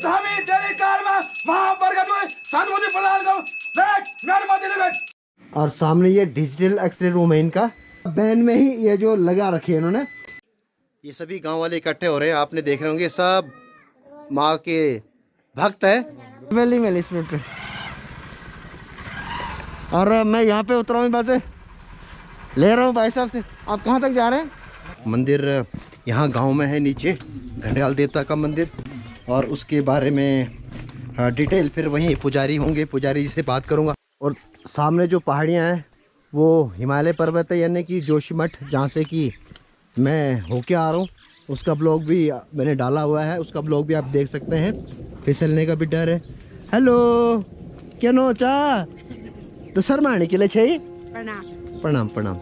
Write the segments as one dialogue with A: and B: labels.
A: धामी तेरी कार में वहां पर गए सन्मुति प्रदान करो देख मेरे मत दे।
B: और सामने ये डिजिटल एक्सरे रूम है इनका, बैन में ही ये जो लगा रखे हैं इन्होंने। ये सभी गांव वाले इकट्ठे हो रहे हैं, आपने देख रहे होंगे सब माँ के भक्त है। और मैं यहाँ पे उतरा हूँ, बातें ले रहा हूँ भाई साहब से। आप कहाँ तक जा रहे हैं? मंदिर यहाँ गांव में है नीचे, घंडियाल देवता का मंदिर। और उसके बारे में डिटेल फिर वहीं पुजारी होंगे, पुजारी से बात करूँगा। और सामने जो पहाड़ियाँ हैं वो हिमालय पर्वत है, यानी कि जोशीमठ, जहाँ से कि मैं होके आ रहा हूँ। उसका ब्लॉग भी मैंने डाला हुआ है, उसका ब्लॉग भी आप देख सकते हैं। फिसलने का भी डर है। हेलो क्या नो चा तो शर्माने के लिए चाहिए।
C: प्रणाम
B: प्रणाम प्रणाम।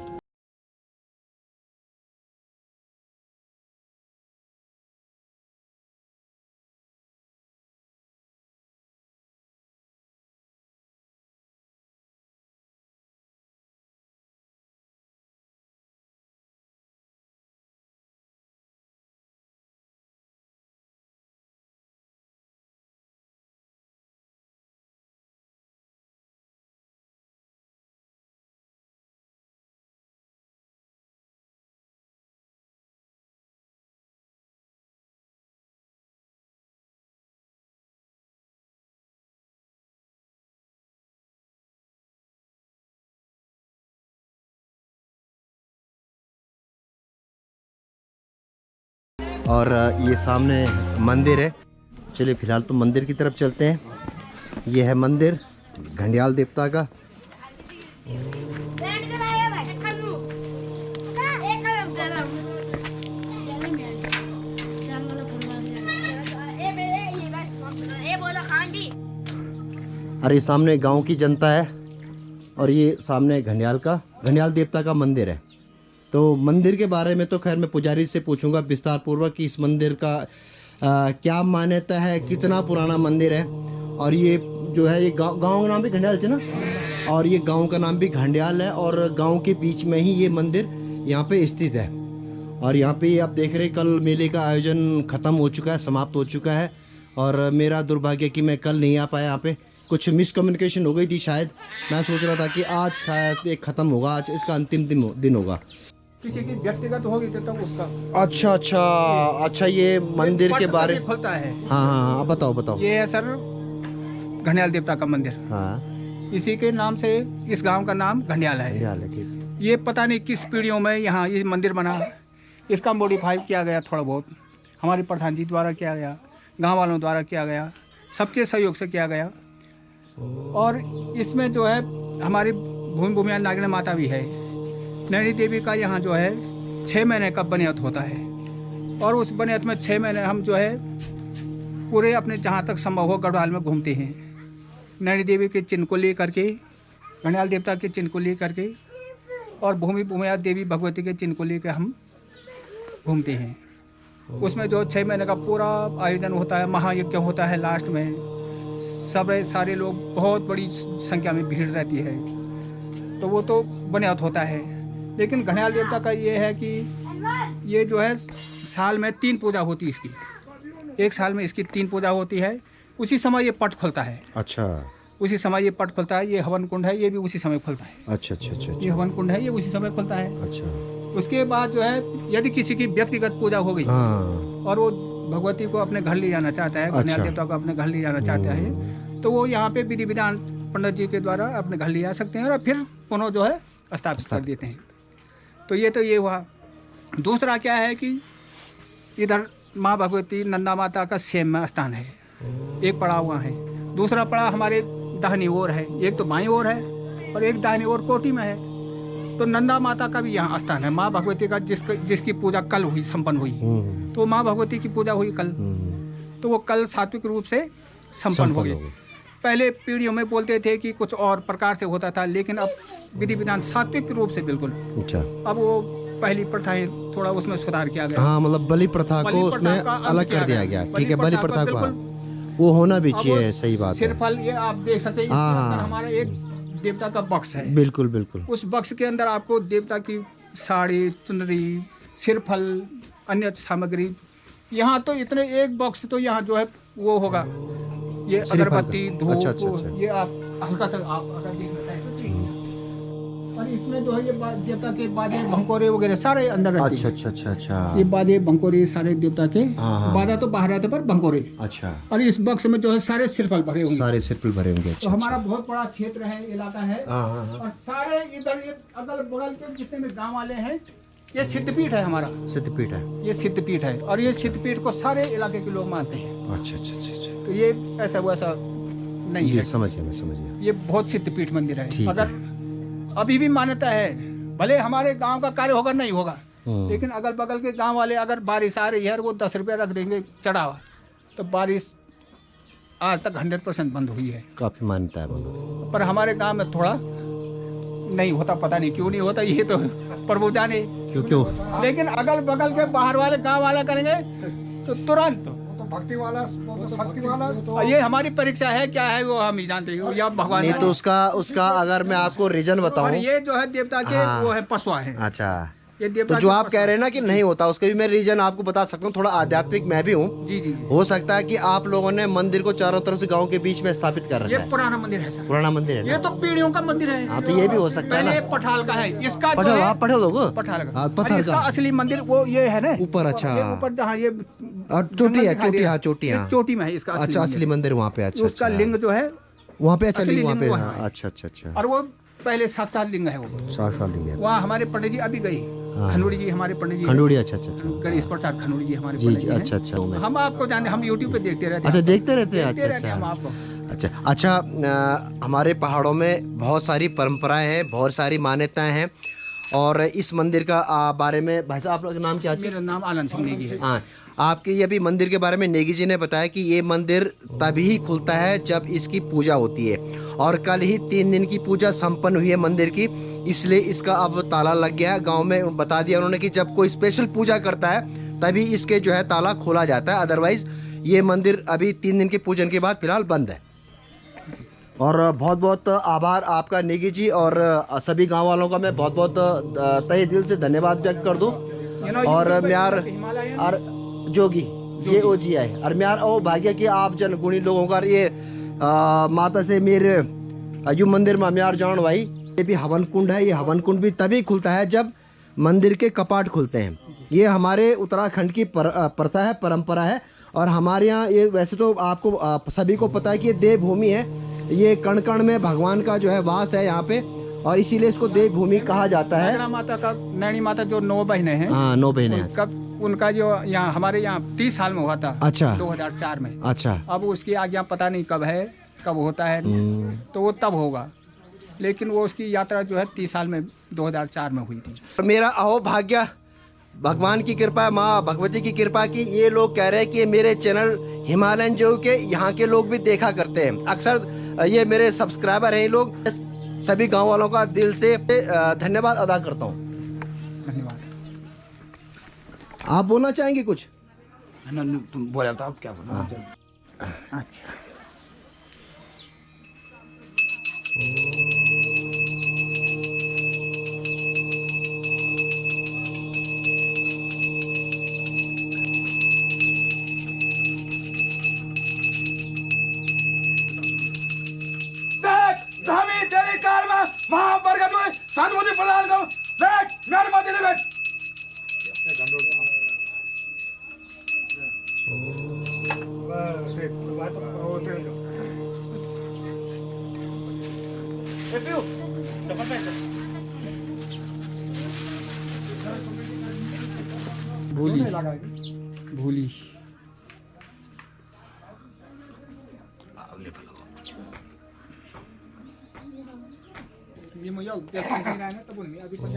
B: और ये सामने मंदिर है। चलिए फिलहाल तो मंदिर की तरफ चलते हैं। ये है मंदिर घंडियाल देवता का। और ये सामने गांव की जनता है और ये सामने घंडियाल देवता का मंदिर है। तो मंदिर के बारे में तो खैर मैं पुजारी से पूछूंगा विस्तार पूर्वक कि इस मंदिर का क्या मान्यता है, कितना पुराना मंदिर है। और ये जो है ये गांव का नाम भी घंडियाल है ना, और ये गांव का नाम भी घंडियाल है। और गांव के बीच में ही ये मंदिर यहाँ पे स्थित है। और यहाँ पे आप देख रहे हैं कल मेले का आयोजन ख़त्म हो चुका है, समाप्त हो चुका है। और मेरा दुर्भाग्य कि मैं कल नहीं आ पाया, यहाँ पे कुछ मिसकम्युनिकेशन हो गई थी शायद। मैं सोच रहा था कि आज शायद ये ख़त्म होगा, आज इसका अंतिम दिन होगा।
A: किसी की व्यक्तिगत होगी तो उसका।
B: अच्छा अच्छा अच्छा, ये मंदिर के बारे में
A: खुलता है।
B: हाँ हाँ हाँ, बताओ।
A: ये है सर घंडियाल देवता का मंदिर।
B: हाँ,
A: इसी के नाम से इस गांव का नाम घंडियाल है।
B: ठीक।
A: ये पता नहीं किस पीढ़ियों में यहाँ ये मंदिर बना, इसका मॉडिफाई किया गया थोड़ा बहुत, हमारे प्रधान जी द्वारा किया गया, गांव वालों द्वारा किया गया, सबके सहयोग से किया गया। और इसमें जो है हमारी भूमि नागिनी माता भी है। नैनी देवी का यहाँ जो है 6 महीने का बनियत होता है। और उस बनियत में 6 महीने हम जो है पूरे अपने जहाँ तक संभव हो गढ़वाल में घूमते हैं। नैनी देवी के चिन्ह को ले करके, घंडियाल देवता के चिन्ह को ले करके और भूमिया देवी भगवती के चिन्ह को लेकर हम घूमते हैं। उसमें जो 6 महीने का पूरा आयोजन होता है, महायज्ञ होता है। लास्ट में सारे लोग, बहुत बड़ी संख्या में भीड़ रहती है, तो वो तो बुनियाद होता है। लेकिन घंडियाल देवता का ये है कि ये जो है साल में 3 पूजा होती है इसकी। एक साल में इसकी 3 पूजा होती है। उसी समय ये पट खुलता है।
B: अच्छा,
A: उसी समय ये पट खुलता है। ये हवन कुंड है, ये भी उसी समय खुलता है।
B: अच्छा।
A: ये हवन कुंड है, ये उसी समय खुलता है।
B: अच्छा।
A: उसके बाद जो है यदि किसी की व्यक्तिगत पूजा हो गई और वो भगवती को अपने घर ले जाना चाहता है, घंडियाल देवता को अपने घर ले जाना चाहता है, तो वो यहाँ पे विधि विधान पंडित जी के द्वारा अपने घर ले जा सकते हैं और फिर पुनः जो है स्थापित कर देते हैं। तो ये हुआ। दूसरा क्या है कि इधर माँ भगवती नंदा माता का सेम में स्थान है, एक पड़ाव वहाँ है। दूसरा पड़ाव हमारे दाहिनी ओर है, एक तो बाईं ओर है और एक दाहिनी ओर कोटी में है। तो नंदा माता का भी यहाँ स्थान है। माँ भगवती का जिसकी पूजा कल हुई, संपन्न हुई, तो माँ भगवती की पूजा हुई कल, तो वो कल सात्विक रूप से संपन्न हो गई। पहले पीढ़ियों में बोलते थे कि कुछ और प्रकार से होता था, लेकिन अब विधि विधान सात्विक रूप से बिल्कुल।
B: अच्छा।
A: अब वो पहली प्रथाएं थोड़ा उसमें सुधार किया गया।
B: हाँ, मतलब बलि प्रथा को उसमें अलग कर दिया गया। ठीक है, बलि प्रथा को वो होना भी चाहिए, सही बात है।
A: सिरफल ये आप देख सकते हैं, हमारा एक देवता का बक्स है।
B: बिल्कुल।
A: उस बक्स के अंदर आपको देवता की साड़ी, चुनरी, सिरफल, अन्य सामग्री यहाँ तो इतने एक बॉक्स तो यहाँ जो है वो होगा, ये
B: श्रीफल का।
A: अगरबत्ती धूप
B: अच्छा, अच्छा, अच्छा।
A: ये आप हल्का सा आप अगर देखना चाहें तो ठीक। और इसमें जो है ये देवता के बाजे भंकोरे वगैरह सारे अंदर रहते
B: अच्छा
A: हैं।
B: अच्छा अच्छा अच्छा
A: ये बाजे भंकोरे सारे देवता के,
B: हाँ।
A: बाजा तो बाहर रहते पर भंकोरे।
B: अच्छा,
A: और इस बक्स में जो है सारे श्रीफल भरे होंगे।
B: सारे सिरफल भरे होंगे।
A: तो
B: अच्छा
A: हमारा बहुत बड़ा क्षेत्र है, इलाका है।
B: हाँ हाँ हाँ।
A: और सारे इधर ये अगल बगल के जितने भी गांव वाले हैं, ये सिद्धपीठ है हमारा,
B: सिद्धपीठ है।
A: ये सिद्धपीठ है। और ये सिद्धपीठ को सारे इलाके के लोग मानते हैं।
B: अच्छा अच्छा अच्छा अच्छा,
A: तो ये ऐसा वैसा नहीं
B: जी
A: है,
B: समझ गया, मैं समझ गया।
A: ये बहुत सिद्धपीठ मंदिर
B: ठीक
A: है।
B: है।
A: अगर अभी भी मान्यता है, भले हमारे गांव का कार्य होगा नहीं होगा, लेकिन अगल बगल के गांव वाले अगर बारिश आ रही है और वो 10 रुपये रख देंगे चढ़ावा, तो बारिश आज तक 100% बंद हुई है।
B: काफी मान्यता है बोलो।
A: पर हमारे गांव में थोड़ा नहीं होता, पता नहीं क्यों नहीं होता, ये तो प्रभु जाने।
B: क्यों क्यों?
A: लेकिन अगल बगल के बाहर वाले गांव वाला करेंगे तो तुरंत।
C: भक्ति वाला, शक्ति वाला तो
A: ये हमारी परीक्षा है, क्या है वो हम ही जानते हैं, या भगवान
B: नहीं
A: जाने।
B: तो उसका अगर मैं आपको रीजन
A: और
B: बताऊं।
A: ये जो है देवता के
B: हाँ।
A: वो है पशुआ है।
B: अच्छा,
A: ये
B: तो
A: देवता
B: जो
A: के
B: आप
A: पशुआ
B: कह रहे हैं ना कि नहीं होता, उसके भी मैं रीजन आपको बता सकता हूँ। थोड़ा आध्यात्मिक मैं भी हूँ।
A: जी जी जी।
B: हो सकता है कि आप लोगों ने मंदिर को चारों तरफ से गांव के बीच में स्थापित कर
A: ये
B: रखा है।
A: पुराना मंदिर है सर,
B: पुराना मंदिर है
A: ये
B: ना?
A: तो पीढ़ियों का मंदिर है।
B: हाँ, तो ये भी हो सकता है
A: पहले
B: ना।
A: पठाल का है, इसका जो
B: पठाल,
A: है
B: आप पठाल लोग?
A: पठाल का।
B: हाँ,
A: और
B: पठाल
A: इसका
B: का।
A: असली मंदिर वो ये है ना
B: ऊपर, अच्छा।
A: ये ऊपर जहाँ ये
B: और चोटी है,
A: जंगल दिखाई दे
B: चोटी,
A: रहा
B: हाँ चोटी,
A: ये
B: हाँ।
A: चोटी में है इसका
B: अच्छा, असली मंदिर वहाँ पे। अच्छा
A: उसका
B: अच्छा।
A: लिंग जो है,
B: वहाँ पे, अच्छा
A: असली
B: लिंग वहाँ पे।
A: लिंग
B: हाँ,
A: वहाँ है।
B: अच्छा अच्छा अच्छा।
A: और वो पहले साक्षात लिंग है वो।
B: 7 साल लिंग है।
A: वहाँ हमारे पंडित जी अभी गई,
B: हाँ।
A: खंडूड़ी जी हमारे पंडित जी,
B: खंडूड़ी, अच्छा अच्छा अच्छा।
A: गणेश प्रसाद खंडूड़ी जी हमारे
B: जी
A: पंडित
B: जी,
A: जी हैं।
B: अच्छा अच्छा।
A: हम आपको जानते, हम यूट्यूब पे देखते रहते हैं।
B: अच्छा, देखते रहते हैं।
A: देखते
B: अच्छा
A: रहते हैं हम
B: अच्छा
A: आपको।
B: अच्छा अच्छा। हमारे पहाड़ों में बहुत सारी परंपराएं हैं, बहुत सारी मान्यताएं हैं। और इस मंदिर का बारे में भाई साहब, आप लोग का नाम क्या है?
A: मेरा नाम आनंद सिंह नेगी है।
B: हाँ, आपके ये भी मंदिर के बारे में नेगी जी ने बताया कि ये मंदिर तभी खुलता है जब इसकी पूजा होती है। और कल ही 3 दिन की पूजा संपन्न हुई है मंदिर की, इसलिए इसका अब ताला लग गया है। गांव में बता दिया उन्होंने कि जब कोई स्पेशल पूजा करता है तभी इसके जो है ताला खोला जाता है, अदरवाइज ये मंदिर अभी 3 दिन के पूजन के बाद फिलहाल बंद है। और बहुत बहुत आभार आपका नेगी जी, और सभी गांव वालों का मैं बहुत बहुत तहे दिल से धन्यवाद व्यक्त कर दूं। और म्यार और जोगी JOGI और म्यार ओ भाग्य कि आप जन गुणी लोगों का ये माता से मेरे यू मंदिर में म्यार जान भाई। ये भी हवन कुंड है। ये हवन कुंड भी तभी खुलता है जब मंदिर के कपाट खुलते हैं। ये हमारे उत्तराखंड की प्रथा है, परंपरा है। और हमारे यहाँ ये वैसे तो आपको सभी को पता है कि ये देवभूमि है। ये कण कण में भगवान का जो है वास है यहाँ पे, और इसीलिए इसको देवभूमि कहा जाता है।
A: नैना माता का, नैनी माता जो 9 बहनें हैं,
B: हाँ, 9 बहनें हैं।
A: उनका जो यहाँ हमारे यहाँ 30 साल में हुआ था।
B: अच्छा।
A: 2004 में।
B: अच्छा।
A: अब उसकी आज्ञा पता नहीं कब है, कब होता है, तो वो तब होगा। लेकिन वो उसकी यात्रा जो है 30 साल में 2004 में हुई थी।
B: मेरा अहोभाग्य, भगवान की कृपा, माँ भगवती की कृपा की ये लोग कह रहे हैं कि मेरे चैनल हिमालयन जो के यहाँ के लोग भी देखा करते हैं अक्सर। ये मेरे सब्सक्राइबर हैं ये लोग। सभी गांव वालों का दिल से धन्यवाद अदा करता हूँ।
A: धन्यवाद।
B: आप बोलना चाहेंगे कुछ?
A: तुम बोला था, आप क्या बोला? अच्छा। तेरे कार में वहां पर गए साधुमती प्रदान करो। देख मेरे माथे दे बैठ। भूली भूली ये मुझे अभी 50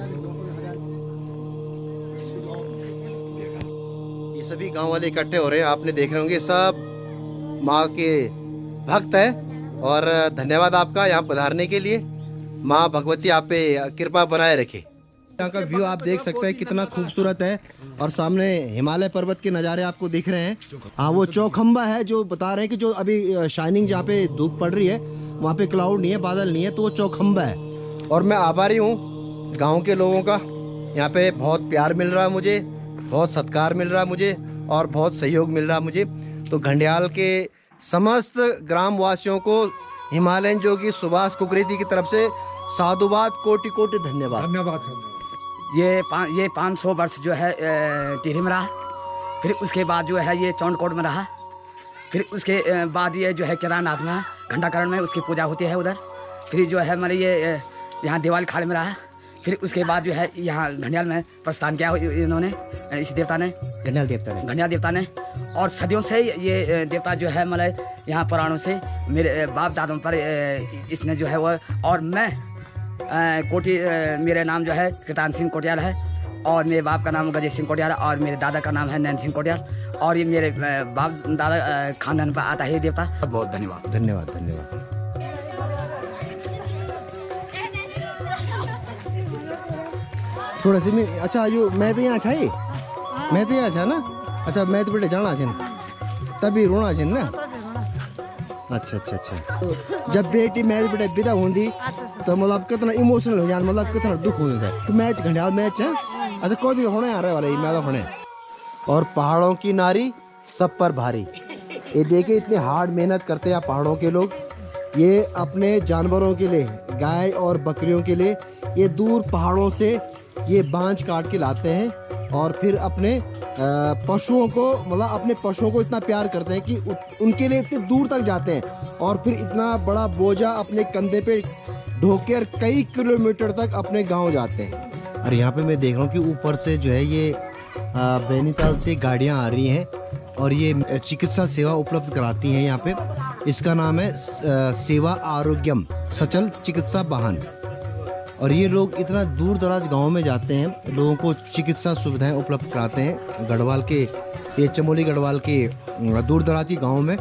B: ये सभी गांव वाले इकट्ठे हो रहे हैं, आपने देख रहे होंगे। सब माँ के भक्त है। और धन्यवाद आपका यहाँ पधारने के लिए। माँ भगवती आप पे कृपा बनाए रखे। यहाँ का व्यू आप देख सकते हैं कितना खूबसूरत है। और सामने हिमालय पर्वत के नज़ारे आपको दिख रहे हैं। हाँ, वो चौखंबा है जो बता रहे हैं कि जो अभी शाइनिंग जहाँ पे धूप पड़ रही है वहाँ पे क्लाउड नहीं है, बादल नहीं है, तो वो चौखंबा है। और मैं आभारी हूँ गांव के लोगों का। यहाँ पे बहुत प्यार मिल रहा है मुझे, बहुत सत्कार मिल रहा है मुझे। और बहुत सहयोग मिल रहा मुझे। तो घंडियाल के समस्त ग्राम वासियों को हिमालयन जोगी सुभाष कुकरेती की तरफ से साधुवाद, कोटि कोटि धन्यवाद।
C: धन्यवाद धन्यवाद।
D: ये 500 वर्ष जो है टिहरी में रहा, फिर उसके बाद जो है ये चौंडकोट में रहा, फिर उसके बाद ये जो है केदारनाथ में घंटाकरण में उसकी पूजा होती है उधर। फिर जो है मतलब ये यहाँ देवाल खाड़ में रहा, फिर उसके बाद जो है यहाँ घंडियाल में प्रस्थान किया इन्होंने, इस देवता ने,
B: घंडियाल देवता ने। और सदियों से ये देवता जो है मतलब यहाँ पुराणों से मेरे बाप दादों पर इसने जो है वो, और मैं कोटी, मेरा नाम जो है कृतान सिंह कोटियाल है, और मेरे बाप का नाम गजेश सिंह कोटियाल, और मेरे दादा का नाम है नैन सिंह कोटियाल, और ये मेरे बाप दादा खानदान पर आता है ये देवता। बहुत धन्यवाद। धन्यवाद धन्यवाद। थोड़ा सी मैं, अच्छा यो मैं तो यहाँ अच्छा है, मैं तो यहाँ अच्छा ना, अच्छा मैं तो बेटे जाना छे तभी रोना छे ना। अच्छा अच्छा अच्छा। तो जब बेटी मैरिज बेटे विदा होंगी तो मतलब कितना इमोशनल हो जाए, मतलब कितना दुख हो जाता है। तो मैच घंडियाल मैच है, अच्छा कौन होने आ रहे वाले मैं तो होने। और पहाड़ों की नारी सब पर भारी, ये देखिए इतने हार्ड मेहनत करते हैं पहाड़ों के लोग। ये अपने जानवरों के लिए, गाय और बकरियों के लिए ये दूर पहाड़ों से ये बांझ काट के लाते हैं, और फिर अपने पशुओं को, मतलब अपने पशुओं को इतना प्यार करते हैं कि उनके लिए इतने दूर तक जाते हैं, और फिर इतना बड़ा बोझा अपने कंधे पे ढोकर कई किलोमीटर तक अपने गांव जाते हैं। और यहाँ पे मैं देख रहा हूँ कि ऊपर से जो है ये बैनीताल से गाड़ियाँ आ रही हैं, और ये चिकित्सा सेवा उपलब्ध कराती हैं यहाँ पे। इसका नाम है सेवा आरोग्यम सचल चिकित्सा वाहन। और ये लोग इतना दूर दराज गाँव में जाते हैं, लोगों को चिकित्सा सुविधाएं उपलब्ध कराते हैं। गढ़वाल के, ये चमोली गढ़वाल के दूर दराज गाँव में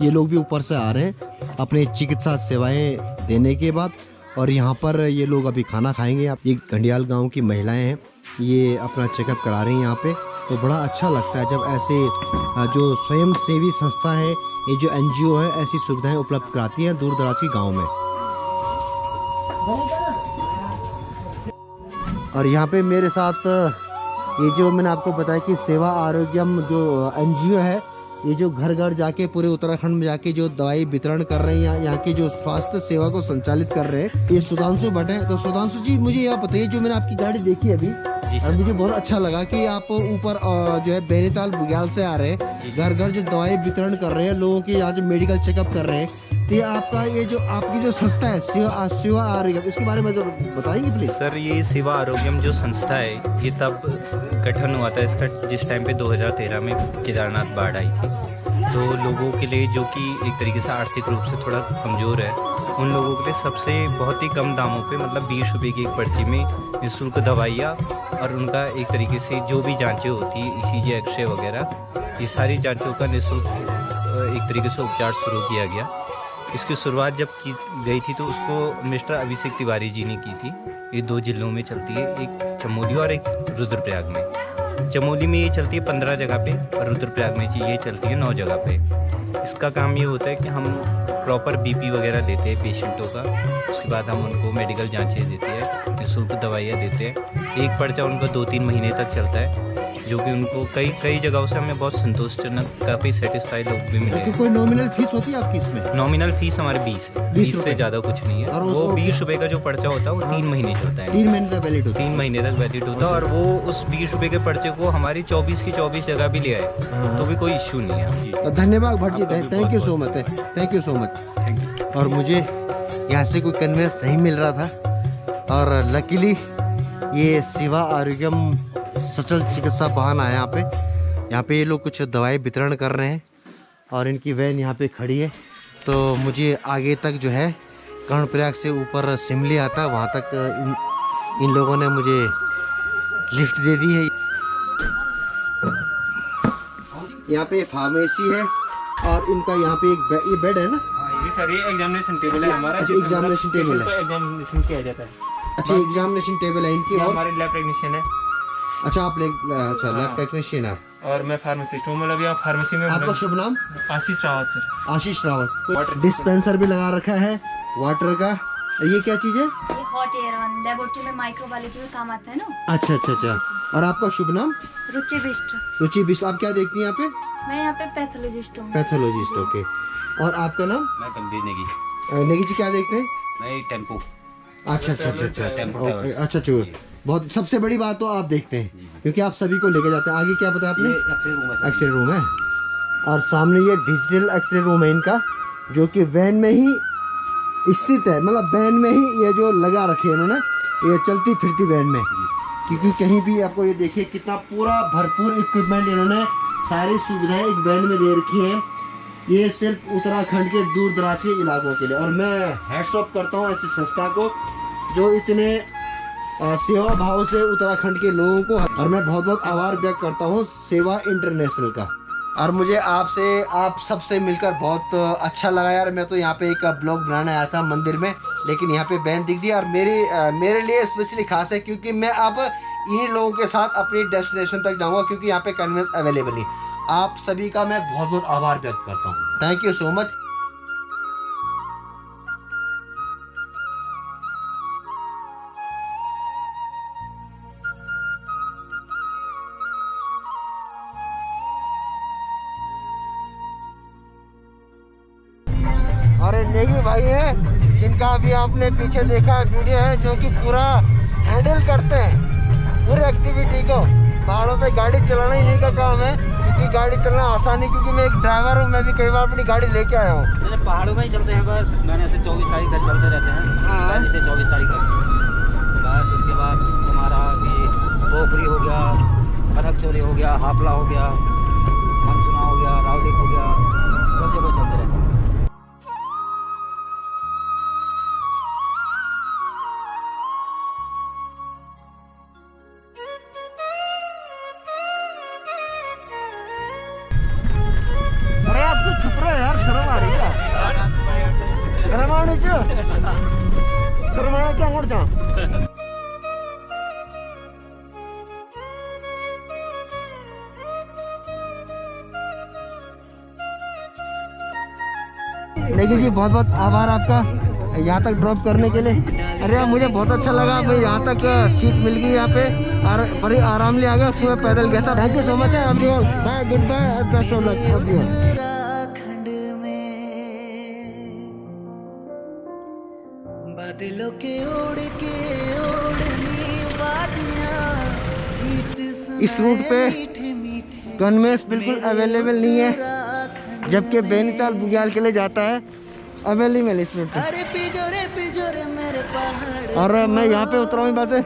B: ये लोग भी ऊपर से आ रहे हैं अपने चिकित्सा सेवाएं देने के बाद। और यहाँ पर ये लोग अभी खाना खाएंगे। आप, ये घंडियाल गाँव की महिलाएं हैं, ये अपना चेकअप करा रही हैं यहाँ पे। तो बड़ा अच्छा लगता है जब ऐसे जो स्वयं सेवी संस्था है, ये जो NGO है, ऐसी सुविधाएं उपलब्ध कराती हैं दूर दराज के गाँव में। और यहाँ पे मेरे साथ ये जो मैंने आपको बताया कि सेवा आरोग्यम जो NGO है, ये जो घर घर जाके पूरे उत्तराखंड में जाके जो दवाई वितरण कर रहे हैं, यहाँ की जो स्वास्थ्य सेवा को संचालित कर रहे हैं, ये सुधांशु भट्ट हैं। तो सुधांशु जी मुझे यह बताइए, जो मैंने आपकी गाड़ी देखी अभी, और मुझे बहुत अच्छा लगा कि आप ऊपर जो है बैनीताल बुग्याल से आ रहे हैं, घर घर जो दवाई वितरण कर रहे हैं, लोगों के यहाँ जो मेडिकल चेकअप कर रहे हैं। तो ये आपका ये जो आपकी जो संस्था है सेवा आरोग्यम, इसके बारे में जो बताएंगे प्लीज।
E: सर, ये सेवा आरोग्यम जो संस्था है, ये तब गठन हुआ था इसका जिस टाइम पे 2013 में केदारनाथ बाढ़ आई थी। तो लोगों के लिए जो कि एक तरीके से आर्थिक रूप से थोड़ा कमज़ोर है, उन लोगों के लिए सबसे बहुत ही कम दामों पे, मतलब 20 रुपये की एक पर्ची में निःशुल्क दवाइयाँ, और उनका एक तरीके से जो भी जांचें होती है, ECG, एक्सरे वगैरह, ये सारी जांचों का निःशुल्क एक तरीके से उपचार शुरू किया गया। इसकी शुरुआत जब की गई थी तो उसको मिस्टर अभिषेक तिवारी जी ने की थी। ये 2 जिलों में चलती है, एक चमोली और एक रुद्रप्रयाग में। चमोली में ये चलती है 15 जगह पे, और रुद्रप्रयाग में ये चलती है 9 जगह पे। इसका काम ये होता है कि हम प्रॉपर BP वगैरह देते हैं पेशेंटों का, उसके बाद हम उनको मेडिकल जांचें देते हैं, निःशुल्क दवाइयाँ देते हैं। एक पर्चा उनका 2-3 महीने तक चलता है, जो कि उनको कई जगहों से हमें बहुत संतोषजनक, काफ़ी सेटिस्फाइड लोग भी मिले हैं।
B: कोई नॉमिनल फीस होती है आपकी इसमें?
E: नॉमिनल फीस हमारे 20 से ज़्यादा कुछ नहीं है। और वो 20 रुपये का जो पर्चा होता है वो 3 महीने चलता है।
B: 3 महीने तक वैलिड होता है।
E: 3 महीने तक वैलिड होता है। और वो उस 20 रुपये के पर्चे को हमारी 24 की 24 जगह भी ले आए, तो भी कोई इश्यू नहीं है।
B: धन्यवाद Bhatt ji, thank you so much, thank you so much. और मुझे यहाँ से कोई कन्वेंस नहीं मिल रहा था, और लकीली ये सेवा आरोग्यम सचल चिकित्सा वाहन आया यहाँ पे ये लोग कुछ दवाई वितरण कर रहे हैं, और इनकी वैन यहाँ पे खड़ी है। तो मुझे आगे तक जो है कर्णप्रयाग से ऊपर शिमली आता है, वहाँ तक इन लोगों ने मुझे लिफ्ट दे दी है। यहाँ पे फार्मेसी है, और इनका यहाँ पे ये बेड है ना?
F: जी सर, ये एग्जामिनेशन टेबल है हमारा।
B: अच्छा, एग्जामिनेशन टेबल है।
F: एग्जामिनेशन किया जाता है।
B: अच्छा, एग्जामिनेशन टेबल है इनकी। और
F: हमारे लैब टेक्नीशियन है।
B: अच्छा, आप लैब टेक्नीशियन है।
F: और मैं फार्मासिस्ट हूँ, मतलब यहाँ फार्मेसी में।
B: आपका शुभ नाम?
F: आशीष रावत सर।
B: आशीष रावत। डिस्पेंसर भी लगा रखा है वाटर का। ये क्या चीज़ है?
G: हॉट एयर लेबोरेटरी में माइक्रोबायोलॉजी में काम आता है ना।
B: अच्छा अच्छा अच्छा। और आपका शुभ नाम?
G: रुचि बिष्ट।
B: रुचि बिष्ट। आप क्या देखती हैं यहाँ पे?
G: मैं यहाँ पे पैथोलॉजिस्ट हूँ।
B: Pathologist, okay. और आपका नाम?
E: मैं गंभीर नेगी।
B: नेगी जी क्या देखते हैं?
E: मैं टेम्पो।
B: अच्छा अच्छा अच्छा अच्छा ओके, अच्छा अच्छा। बहुत सबसे बड़ी बात तो आप देखते हैं क्योंकि आप सभी को लेके जाते हैं। आगे क्या बताया आपने? एक्सरे रूम है। और सामने ये डिजिटल एक्सरे रूम है इनका, जो कि वैन में ही स्थित है, मतलब वैन में ही ये जो लगा रखे हैं इन्होंने, ये चलती फिरती वैन में, क्योंकि कहीं भी आपको ये देखिए कितना पूरा भरपूर इक्विपमेंट इन्होंने सारी सुविधाएं एक वैन में दे रखी हैं। ये सिर्फ उत्तराखंड के दूर दराज के इलाकों के लिए। और मैं हैट्स ऑफ करता हूँ ऐसी संस्था को जो इतने सेवा भाव से उत्तराखंड के लोगों को, और मैं बहुत बहुत आभार व्यक्त करता हूँ सेवा इंटरनेशनल का। और मुझे आप सबसे मिलकर बहुत अच्छा लगा यार। मैं तो यहाँ पे एक ब्लॉग बनाने आया था मंदिर में, लेकिन यहाँ पे बैन दिख दिया। और मेरे लिए स्पेशली खास है क्योंकि मैं अब इन्हीं लोगों के साथ अपनी डेस्टिनेशन तक जाऊँगा, क्योंकि यहाँ पे कन्वेंस अवेलेबल नहीं। आप सभी का मैं बहुत बहुत आभार व्यक्त करता हूँ। Thank you so much. और नेगी भाई हैं जिनका अभी आपने पीछे देखा वीडियो है, जो कि पूरा हैंडल करते हैं पूरी एक्टिविटी को। पहाड़ों पे गाड़ी चलाना ही नहीं का काम है, क्योंकि गाड़ी चलना आसान है, क्योंकि मैं एक ड्राइवर हूँ। मैं भी कई बार अपनी गाड़ी लेके आया हूँ।
C: पहाड़ों में ही चलते हैं बस। मैंने से 24 तारीख तक चलते रहते हैं।
B: हाँ।
C: 22 से 24 तारीख तक बस। उसके बाद हमारा कि पोखरी हो गया, कनक चोरी हो गया, हापला हो गया, मनसुना हो गया, रावलिक हो गया, सब जगह चलते रहते हैं।
B: अरे आप तो छुप रहे हो यार, शर्म आ रही क्या? शर्म आनी चाहिए, शर्म आना क्या मोड़ जा। लेकिन जी बहुत बहुत आभार आपका यहाँ तक ड्रॉप करने के लिए। अरे मुझे बहुत अच्छा लगा, मैं यहाँ तक सीट मिल गई यहाँ पे और बड़ी आराम ले आ गया। सुबह पैदल गया था। Thank you so much everyone, bye, goodbye, best of luck everyone.
H: बादलों के ओढ़ के ओढ़नी वादियां, गीत
B: इस रूट पे कन्वेंस बिल्कुल अवेलेबल नहीं है, जबकि बैनीताल बुग्याल के लिए जाता है अवेलेबल इस रूट पे।
H: मेरे पहाड़।
B: और मैं यहाँ पे उतरा हूँ, बातें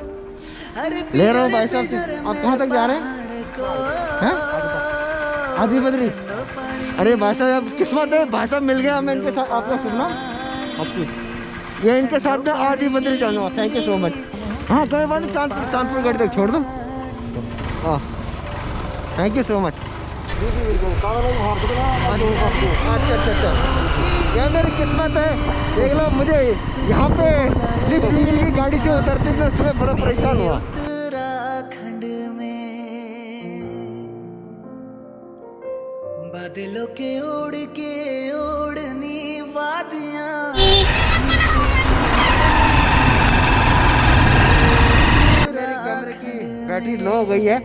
B: ले रहा हूँ भाई साहब से। आप कहाँ तक जा रहे हैं? आदि बद्री। अरे भाई साहब किस्मत है, भाई साहब मिल गया। मैं इनके साथ, आपका सुनना आपकी, ये इनके साथ में आदि बद्री जाऊँगा। Thank you so much. हाँ कोई बात नहीं, चांदपुर गाड़ी तक छोड़ दो। हाँ थैंक यू सो मच। अच्छा अच्छा अच्छा, यह मेरी किस्मत है। देख लो, मुझे यहाँ पे लिफ्ट मिल गई, गाड़ी से उतरते मैं उसमें बड़ा परेशान हुआ।
H: उत्तराखंड में बादलों के ओढ़ के ओढ़नी वादियां,
B: मेरी कैमरे की बैटरी लो हो गई है,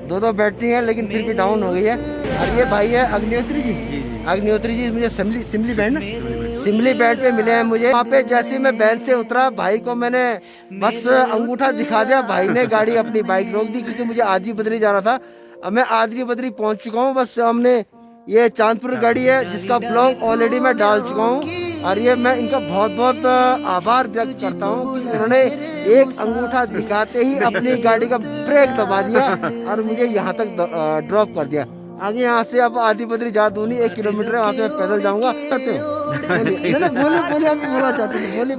B: दो बैटरी है लेकिन फिर भी डाउन हो गई है। और ये भाई है अग्निहोत्री जी। अग्निहोत्री जी मुझे सिमली बैंड पे मिले हैं मुझे। वहाँ पे जैसे मैं बैंड से उतरा, भाई को मैंने बस अंगूठा दिखा दिया, भाई ने गाड़ी अपनी बाइक रोक दी, क्योंकि मुझे आदि बद्री जाना था। अब मैं आदि बद्री पहुँच चुका हूँ। बस हमने ये चांदपुर गाड़ी है जिसका ब्लॉग ऑलरेडी मैं डाल चुका हूँ। और ये मैं इनका बहुत बहुत आभार व्यक्त करता हूँ कि इन्होंने एक अंगूठा दिखाते ही अपनी गाड़ी का ब्रेक दबा दिया और मुझे यहाँ तक ड्रॉप कर दिया। आगे यहाँ से अब आदि बद्री जा दूनी 1 किलोमीटर है, वहाँ से मैं पैदल जाऊँगा। बोलिए आप बोला चाहते हैं, बोलिए।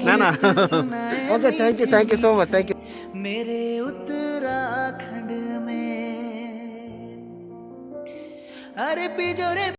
B: Okay, thank you so much, thank you.
H: मेरे उत्तराखंड में अरे पिजोरे